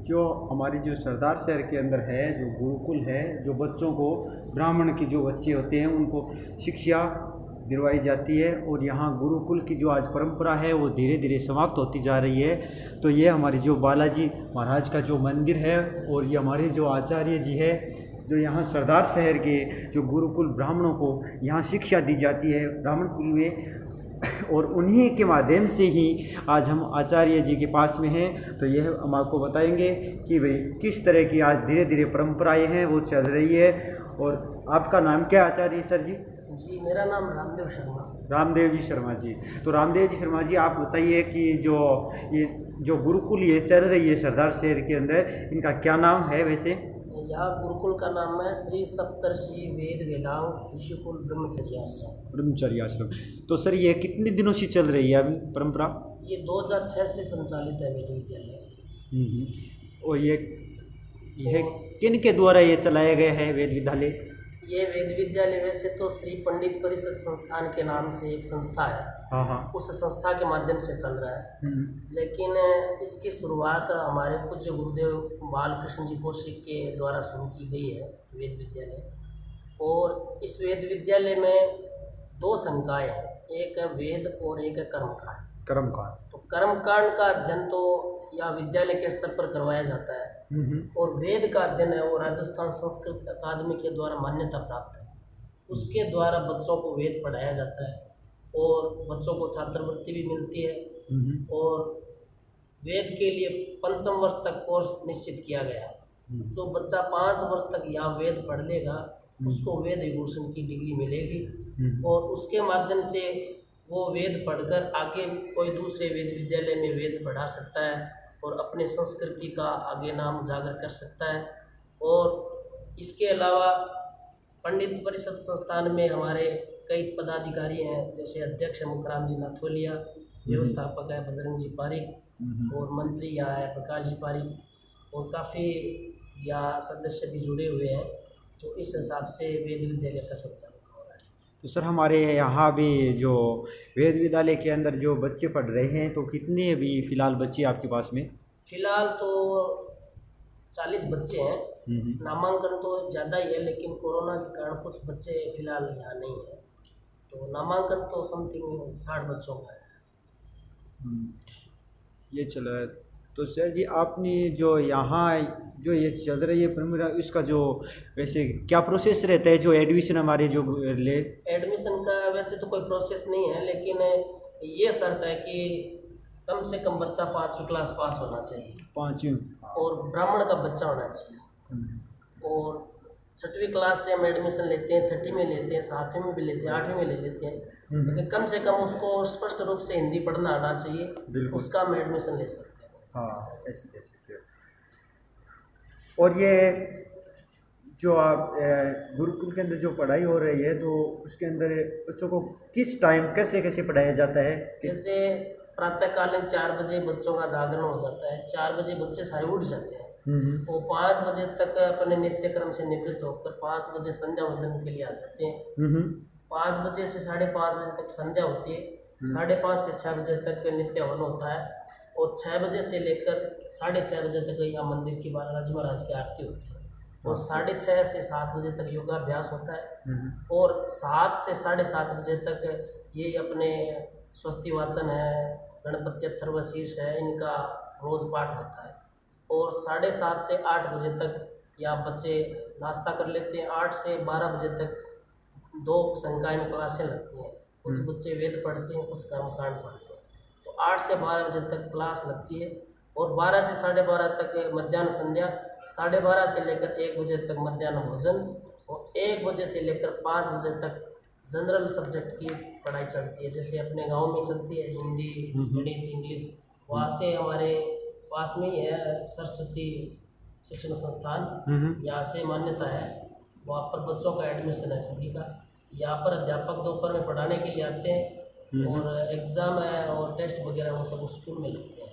जो हमारी जो सरदार शहर के अंदर है, जो गुरुकुल है, जो बच्चों को ब्राह्मण के जो बच्चे होते हैं उनको शिक्षा दिलवाई जाती है, और यहाँ गुरुकुल की जो आज परंपरा है वो धीरे धीरे समाप्त होती जा रही है। तो ये हमारी जो बालाजी महाराज का जो मंदिर है, और ये हमारे जो आचार्य जी है, जो यहाँ सरदार शहर के जो गुरुकुल ब्राह्मणों को यहाँ शिक्षा दी जाती है ब्राह्मण कुल में, और उन्हीं के माध्यम से ही आज हम आचार्य जी के पास में हैं। तो यह हम आपको बताएंगे कि भाई किस तरह की आज धीरे धीरे परंपराएं हैं वो चल रही है। और आपका नाम क्या है आचार्य सर जी? जी, मेरा नाम रामदेव शर्मा। रामदेव जी शर्मा जी। तो रामदेव जी शर्मा जी, आप बताइए कि ये जो गुरुकुल ये चल रही है सरदार शहर के अंदर, इनका क्या नाम है वैसे? यहाँ गुरुकुल का नाम है श्री सप्तर्षि वेद वेदांग ऋषिकुल ब्रह्मचर्याश्रम। ब्रह्मचर्याश्रम। तो सर ये कितने दिनों से चल रही है अभी परंपरा? ये 2006 से संचालित है वेद विद्यालय। और यह किन के द्वारा ये चलाया गया है वेद विद्यालय? ये वेद विद्यालय वैसे तो श्री पंडित परिषद संस्थान के नाम से एक संस्था है। हाँ हाँ। उस संस्था के माध्यम से चल रहा है। लेकिन इसकी शुरुआत हमारे पूज्य गुरुदेव बालकृष्ण जी कौशिक के द्वारा शुरू की गई है वेद विद्यालय। और इस वेद विद्यालय में दो संकाय हैं, एक है वेद और एक है कर्मकांड। कर्मकांड। तो कर्मकांड का अध्ययन तो या विद्यालय के स्तर पर करवाया जाता है, और वेद का अध्ययन है वो राजस्थान संस्कृत अकादमी के द्वारा मान्यता प्राप्त है। उसके द्वारा बच्चों को वेद पढ़ाया जाता है, और बच्चों को छात्रवृत्ति भी मिलती है। और वेद के लिए 5वीं वर्ष तक कोर्स निश्चित किया गया है। जो बच्चा 5 वर्ष तक यहाँ वेद पढ़ लेगा उसको वेद विभूषण की डिग्री मिलेगी, और उसके माध्यम से वो वेद पढ़कर आगे कोई दूसरे वेद विद्यालय में वेद पढ़ा सकता है और अपने संस्कृति का आगे नाम उजागर कर सकता है। और इसके अलावा पंडित परिषद संस्थान में हमारे कई पदाधिकारी हैं, जैसे अध्यक्ष मुखराम जी नाथोलिया, व्यवस्थापक है बजरंग जी पारिक, और मंत्री यहाँ है प्रकाश जी पारिक, और काफ़ी यहाँ सदस्य भी जुड़े हुए हैं। तो इस हिसाब से वेद विद्यालय का संचालन हो रहा है। तो सर हमारे यहाँ भी जो वेद विद्यालय के अंदर जो बच्चे पढ़ रहे हैं, तो कितने अभी फ़िलहाल बच्चे आपके पास में? फिलहाल तो 40 बच्चे हैं। नामांकन तो ज़्यादा ही है, लेकिन कोरोना के कारण कुछ बच्चे फिलहाल यहाँ नहीं हैं। तो नामांकन तो समथिंग 60 बच्चों का है। ये चल रहा है। तो सर जी आपने जो यहाँ जो ये चल रही है परंपरा, इसका जो वैसे क्या प्रोसेस रहता है जो एडमिशन हमारे जो ले? एडमिशन का वैसे तो कोई प्रोसेस नहीं है, लेकिन ये शर्त है कि कम से कम बच्चा 5वीं क्लास पास होना चाहिए। 5वीं? और ब्राह्मण का बच्चा होना चाहिए। और 6वीं क्लास से हम एडमिशन लेते हैं, 6वीं में लेते हैं, 7वीं में भी लेते हैं, 8वीं में ले लेते हैं। लेकिन कम से कम उसको स्पष्ट रूप से हिंदी पढ़ना आना चाहिए, उसका हम एडमिशन ले सकते हैं। हाँ, ऐसे ले सकते हैं। और ये जो आप गुरुकुल के अंदर जो पढ़ाई हो रही है, तो उसके अंदर बच्चों को किस टाइम कैसे कैसे पढ़ाया जाता है? जैसे प्रातःकालीन 4 बजे बच्चों का जागरण हो जाता है। 4 बजे बच्चे सारे उठ जाते हैं। वो 5 बजे तक अपने नित्यक्रम से निवृत्त होकर 5 बजे संध्या वंदन के लिए आ जाते हैं। 5 बजे से 5:30 बजे तक संध्या होती है। 5:30 से 6 बजे तक नित्य हवन होता है, और 6 बजे से लेकर 6:30 बजे तक यहाँ मंदिर की बालाजी महाराज की आरती होती है। और 6:30 से 7 बजे तक योगाभ्यास होता है, और 7 से 7:30 बजे तक ये अपने स्वस्ति वाचन है, गणपति अथर्व शीर्ष है, इनका रोज पाठ होता है। और 7:30 से 8 बजे तक यहाँ बच्चे नाश्ता कर लेते हैं। 8 से 12 बजे तक 2 संकाय में क्लासें लगती हैं। कुछ बच्चे वेद पढ़ते हैं, कुछ कर्मकांड पढ़ते हैं। तो 8 से 12 बजे तक क्लास लगती है, और 12 से 12:30 तक मध्याह्न संध्या, 12:30 से लेकर 1 बजे तक मध्याह्न भोजन, और 1 बजे से लेकर 5 बजे तक जनरल सब्जेक्ट की पढ़ाई चलती है। जैसे अपने गांव में चलती है हिंदी, गणित, इंग्लिश। वहाँ से हमारे पास में ही है सरस्वती शिक्षण संस्थान, यहाँ से मान्यता है, वहाँ पर बच्चों का एडमिशन है सभी का। यहाँ पर अध्यापक दोपहर में पढ़ाने के लिए आते हैं, और एग्ज़ाम है और टेस्ट वगैरह वो सब स्कूल में लगते हैं।